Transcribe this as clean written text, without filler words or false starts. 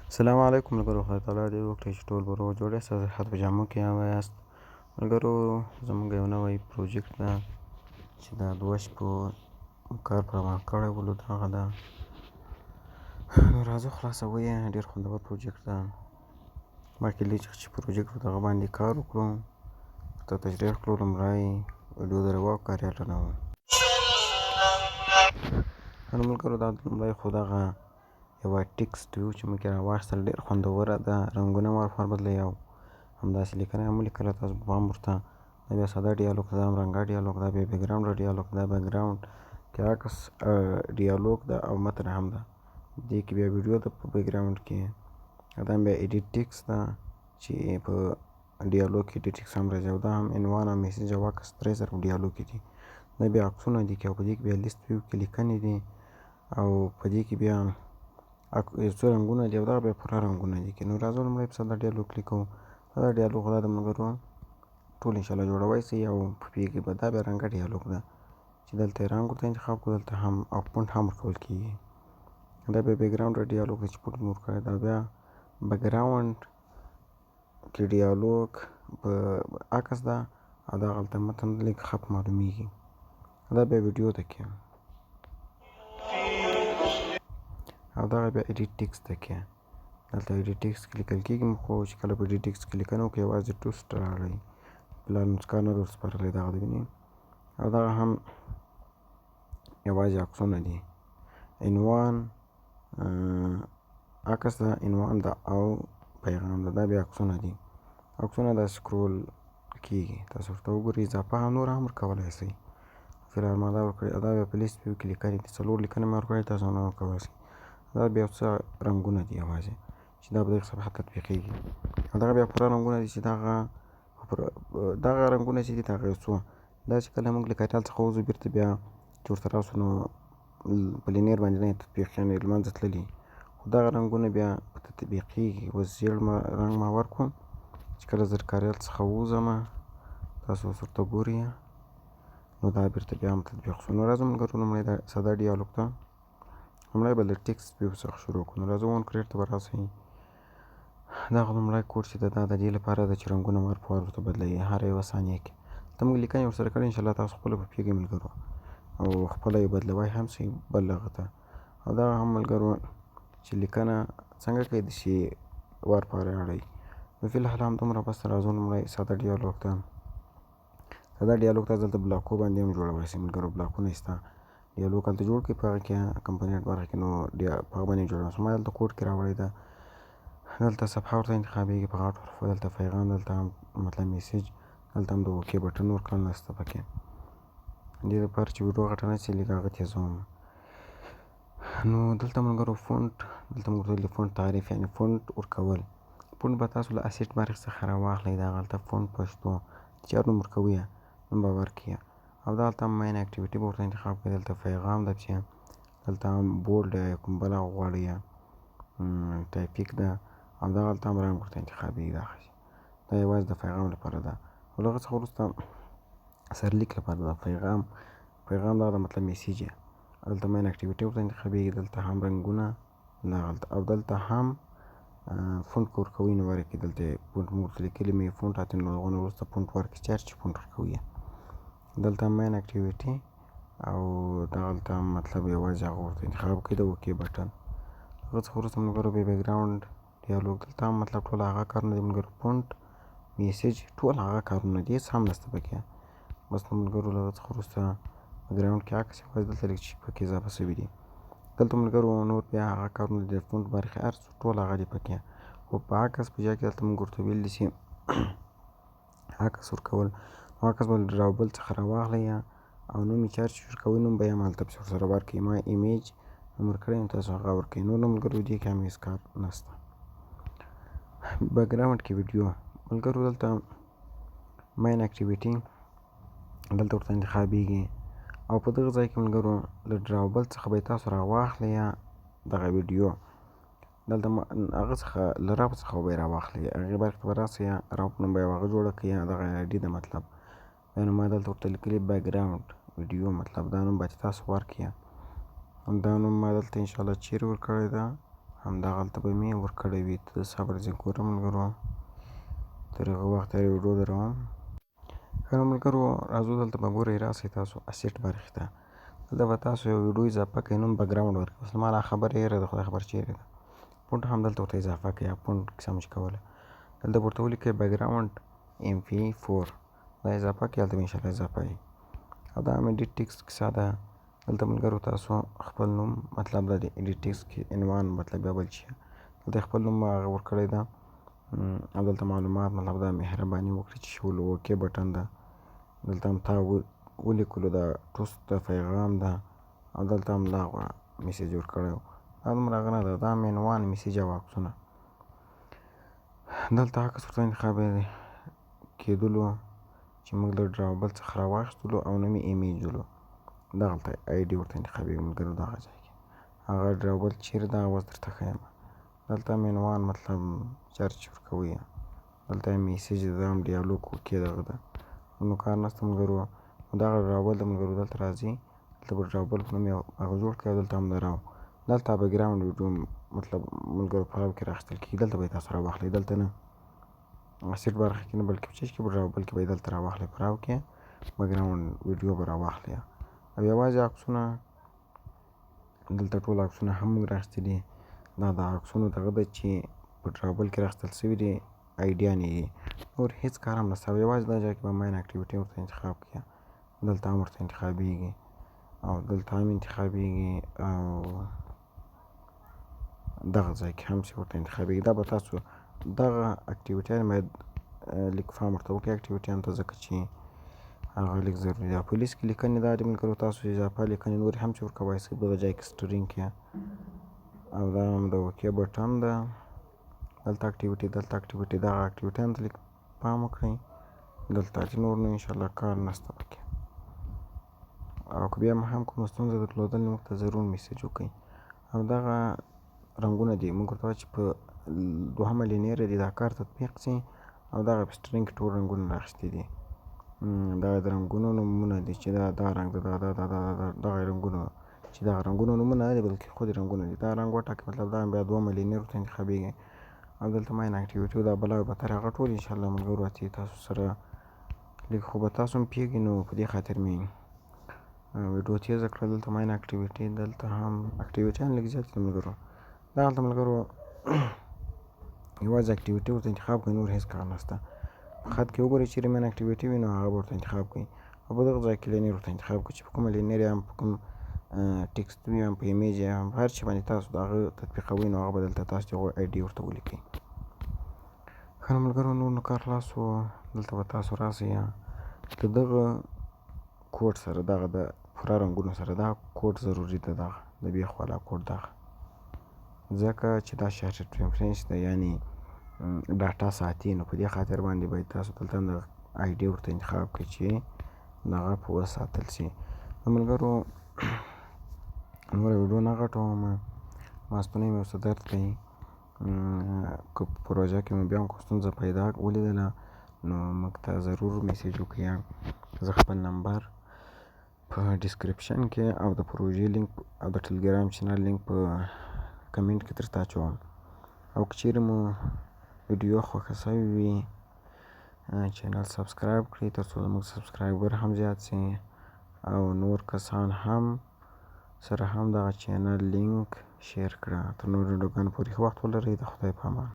السلام علیکم ملګرو، خدای تعالی دې وکړي چې ټول به روغ جوړ یاست او د صحت په جامو کې یاست. ملګرو، زموږ یو نوی پروجیکټ ده چې دا 2 شپو کار پر ما کړی ولو، دغه ده. نو راځو خلاصوو یې. ډېر خوندور پروجیکټ ده. مخکې لې چې پروجیکټ په دغه باندې کار وکړو، ورته تشریح کړو. لومړی ویډیو د رواق کاریاله نه و. نو ملګرو، دا لومړی خو دغه یوه ټکسټ ویو چې موږ یې راواخیستل، ډېر خوندوره ده. رنګونه مو ورپسې بدلوي او همداسې لیکنه یې هم ولیکله. تاسو به هم ورته دا بیا ساده ډیالوګ ده، همرنګه ډیالوګ ده، بیا بیکګراونډ ډیالوګ ده، بیکګراونډ کې عکس ډیالوګ ده او متن هم ده. دې کې بیا ویډیو ده په بیکګراونډ کې. دا بیا ایډیټ ټکسټ ده چې په ډیالوګ کې ایډیټ ټکسټ هم راځي، او دا هم عنوان او میسج او عکس 3 سره په ډیالوګ کې دي. دا بیا عکسونه دي او په دې کې بیا لیست ویو کې لیکنې دي، او په دې کې بیا یو څو رنګونه دي او دا بیا پوره رنګونه دي. نو راځو لومړی په ساده ډیالوګ کلیک کوو. دا ډیالوګ دا د ملګرو ټول انشاءالله جوړوی سئ، او په پې کې به دا بیا رنګه ډیالوګ ده چې دلته یې رنګ ورته انتخاب کړو، دلته هم او فونټ هم ورکول کېږي. دا بیا بیکګراونډ ډیالوګ دی چې فونټ مو ورکړی. دا بیا بیکګراونډ کې ډیالوګ په عکس ده او دا هلته متن لږ ښه معلومیږي. دا بیا ویډیو ده کې، او دغه بیا ایډیټ ټکسټ ده کې. دلته ایډیټ ټکسټ کې لیکل کېږي، خو چې کله په ایډیټ ټکسټ کې لیکنه وکړئ یوازې ټوسټ راوړئ، پلان سکار نه در سپارلی. دغه ده وینئ. او دغه هم یوازې عکسونه دي. عنوان عکس ده، عنوان ده او پیغام ده. دا بیا عکسونه دي. عکسونه دا سکرول کېږي، تاسو ورته وګورئ. اضافه هم نور هم ورکولی سئ. فلحال ما دا ورکړې. دا بیا په لیست ویو کې لیکنې دي. 4 لیکنې مې ورکړې، تاسو هم ورکولی سئ. دا بیا یو څه رنګونه دي یوازې چې دا په دغه صفحه تطبیقېږي. او دغه بیا پوره رنګونه دي چې دغه رنګونه چې دي دغه یو څو دا چې کله موږ له کاریال څخه وځو بېرته بیا چې ورته راسو نو په لینیر باندې نه تطبیق، یعنې له منځه تللي. خو دغه رنګونه بیا تطبیقېږي. اوس ژیړ رنګ ما ورکړو چې کله زه کاریال څخه ووځمه، تاسو اوس ورته ګورئ، نو دا بېرته بیا هم تطبیق شو. نو راځو ملګرو، لومړی دا ساده ډیالوګ ته لومړی به له ټکسټ ویو څخه شروع کړو. نو راځو ون کریټ ته به راسئ. دغه لومړی کوډ چې ده دا د دې لپاره ده چې رنګونه وار په وار ورته بدلوي هره یوه ثانیه کې. ته موږ لیکنې ورسره کړې، انشاءالله تاسو خپله به پوهېږئ ملګرو، او خپله یې بدلوی هم سئ بل هغه ته. او دغه هم ملګرو چې لیکنه څنګه کولی شي وار په وار یې اړوئ. نو فی الحال همدومره بس. راځو لومړی ساده ډیالوګ ته. ساده ډیالوګ ته دلته بلاکو باندې هم جوړولی سئ ملګرو. بلاکونه شته، ډیالوګ هلته جوړ کړئ په هغه کې کمپونیټ برخه کې. نو په هغه باندې جوړوم. ما دلته کوډ کې راوړی ده. دلته صفحه ورته انتخابېږي په غټو حرفو. دلته پیغام، دلته هم مطلب میسج، دلته هم د اوکې بټن ورکړل نسته پکې. دې لپاره چې ویډیو غټه نه شي لږ هغه تېزوم. نو دلته ملګرو فونټ، دلته موږ ورته ویلي فونټ تعریف، یعنې فونټ ورکول. فونټ به تاسو له اسیټ برخې څخه راواخلئ. دغه هلته فونټ پښتو چې هر نوم ورکوئ نوم به ورکړئ. او دا هلته هم مین اکټیویټي به ورته انتخاب کړئ. دلته پیغام ده چې دلته هم بولډ یا کوم بل هغه غواړئ، ټایپیک ده. او دغه هلته هم رنګ ورته انتخابېږي. دغه شی دا یوازې د پیغام لپاره ده. او له هغه څخه وروسته سرلیک لپاره ده. پیغام دغه د مطلب میسج یې دلته مین اکټیویټي ورته انتخابېږي. دلته هم رنګونه دغلته، او دلته هم فونټ که ورکوئ نو ورکړئ. دلته فونټ مو ورته لیکلي مې فونټ اتې، نو هغه نه وروسته فونټ ورکړئ چې هر چې فونټ ورکوئ. دلته هم مین اکټیویټي، او دغلته هم مطلب یوازې هغه ورته انتخاب کړئ د اوکې بټن. هغه څخه وروسته ملګرو بیا بیکګراونډ ډیالوګ. دلته هم مطلب ټول هغه کارونه دي ملګرو. فونټ، میسج، ټول هغه کارونه دي، هېڅ هم نشته پکې. بس نو ملګرو له هغه څخه وروسته بیکګراونډ کې عکس یوازې دلته لږ چې پکې اضافه شوي دي. دلته ملګرو نور بیا هغه کارونه دي د فونټ برخې هر څه ټول هغه دي پکې. خو په عکس په جای کې دلته موږ ورته ویلي چې عکس ورکول. نو عکس به له ډراوبل څخه راواخلئ او نوم یې چې هر چې ورکوئ نوم به یې هم هلته پسې ورسره ورکړئ. ما ایمیج نوم ورکړی نو تاسو هغه ورکړئ. نور نو ملګرو دې کې هم هېڅ کار نشته. بیکګراونډ کې ویډیو ملګرو دلته مین اکټیویټي دلته ورته انتخابېږي. او په دغه ځای کې ملګرو له ډراوبل څخه به یې تاسو راواخلئ دغه ویډیو. دلته هغه څخه له رب څخه به یې راواخلئ. هغې برخې ته به راسئ، رب نوم به یې هغه جوړه کړئ، دغه آی ډي ده مطلب. بیا نو ما دلته ورته لیکلي بیکګراونډ ویډیو، مطلب دا نوم به چې تاسو ورکړئ. دا نوم ما دلته انشاءالله چیرې ورکړی ده، همدغلته به مې ورکړی وي. ته صبر ځې ګوره ملګرو، تر هغه وخته ویډیو دروم. ښه نو ملګرو راځو دلته به ګورئ، راسئ تاسو اسیټ برخې ته. دلته به تاسو یو ویډیو اضافه کړئ، نوم بکګراونډ ورکړئ. اوس ما دا خبره هېره ده، خدای خبر چېرې ده. فونټ هم دلته ورته اضافه کړئ، یا فونټ کیسه مو چې کوله. دلته ورته ولیکئ بکګراونډ MP4 دا اضافه کړئ، هلته به انشاءالله اضافه وي. او دا مې ډیټ ټیکسټ کیسه ده. دلته ملګرو تاسو خپل نوم، مطلب د ایډیټ ټیکسټ کې عنوان مطلب یا بل شي، دلته خپل نوم هغه ورکړی ده. او دلته معلومات مطلب دا مهرباني وکړئ چې شول اوکې بټن ده. دلته هم تا ولیکلو دا ټوست د پیغام ده. او دلته هم دا میسیج ورکړی و. دا دومره هغه نه ده، دا مې عنوان میسیج او عکسونه. دلته عکس ورته انتخابي کېدلو چې موږ د ډراوبل څخه راواخیستلو، او نوم یې ایمیجولو. دغلته آی ډي ورته انتخابېږي ملګرو دغه ځای کې. هغه ډراوبل چیرې ده اوس درته ښیم. دلته هم عنوان مطلب چرچ ورکوئ. دلته هم میسیج ده، دا هم ډیالوګ اوکې دغه ده. نو کار نشته ملګرو. دغه ډراوبل د ملګرو دلته راځي، دلته به ډراوبل په نوم یو هغه جوړ کړئ. دلته هم د راو دلته بکګراونډ ویډیو مطلب ملګرو په راو کې راخیستل کېږي. دلته به یې تاسو راواخلئ، دلته نه اسیټ برخه کې نه، بلکې په چیچ کې به ډراوبل کې به یې دلته راواخلئ، په راو کې بکګراونډ ویډیو به راواخلئ. او یوازې عکسونه، دلته ټول عکسونه هم موږ راخیستلي. دا د عکسونو دغه ده چې په ډراوبل کې راخیستل سوي دي، آیډیانې دي، نور هېڅ کار هم نشته. او یوازې دا ځای کې به ماین اکټیویټي ورته انتخاب کړئ. دلته هم ورته انتخابېږي، او دلته هم انتخابېږي، او دغه ځای کې هم چې ورته انتخابېږي. دا به تاسو دغه اکټیویټیان باید لیک فارم ورته وکړئ اکټیویټیانو ته، ځکه چې هغه لیک ضروري ده. په لیست کې لیکنې دا دي ملګرو، تاسو اضافه لیکنې نورې هم چې ورکوای شئ دغه ځای کې سټرینګ کې. او دا هم د اوکې بټن ده. دلته اکټیویټي، دلته اکټیویټي، دغه اکټیویټیانو ته لیک پام وکړئ. دلته چې نور نو انشاءالله کار نشته پکې. او که بیا هم کومه ستونزه درلودل موږ ته ضرور میسیج وکړئ. او دغه رنګونه دي موږ ورته وایو چې په دوهمه لینیره دي دا کار تطبیق شي. او دغه په سټرینګ کې ټول رنګونه راخیستي دي. دغه د رنګونو نومونه دي چې دا رنګ ده، دغه رنګونه چې دغه رنګونو نومونه نه دي، بلکې خود رنګونه دي. دا رنګ وټاکئ، مطلب دا بیا دوهمه لینیر ورته انتخابېږي. او دلته ماین اکټیویټي دا بله او بتر هغه ټول انشاءالله ملګرو اتي تاسو سره لږ خو به تاسو هم پوهېږئ، نو په دې خاطر مې ویډیو تیزه کړه. دلته ماین اکټیویټي، دلته هم اکټیویټیان لږ زیات دي ملګرو. دغلته ملګرو یوازې اکټیویټي ورته انتخاب کړئ، نور هېڅ کار نشته. په خط کې وګورئ چیرې ماین اکټیویټي وي نو هغه به ورته انتخاب کړئ. او په دغه ځای کې لینیر ورته انتخاب کړئ چې په کومه لینیر یا په کوم ټیکسټ وي، یا په ایمیج یا هر چي باندې تاسو د هغه تطبیقوئ، نو هغه به دلته تاسو د هغوی آی ډي ورته ولیکئ. ښه نو ملګرو نور نو کار خلاص و. دلته به تاسو راسئ د دغه کوډ سره، دغه د پوره رنګونو سره دا کوډ ضروري ده، دغه د بیخ والا کوډ دغه، ځکه چې دا شارټ ریفرنس ده، یعنې ډاټا ساتي. نو په دې خاطر باندې باید تاسو دلته د آی ډي ورته انتخاب کړئ چې دغه په وساتل شي. نو ملګرو نوره ویډیو نه غټوم، ماسپښین مې ورته درد کوي. که په پروژه کې مو بیا هم کومه ستونزه پیدا ولیدله نو موږ ته ضرور میسیج وکړئ. زه خپل نمبر په ډسکریپشن کې او د پروژې لینک او د ټلګرام چینل لینک په کمنټ کې درته اچوم. او که چیرې مو ویډیو خوښه شوې وي چینل سبسکرایب کړئ، تر څو زموږ سبسکرایبر هم زیات شي، او نور کسان هم سره هم دغه چینل لینک شیر کړه. تر نورو ویډیوګانو پورې ښه وخت ولرئ. د خدای په امان.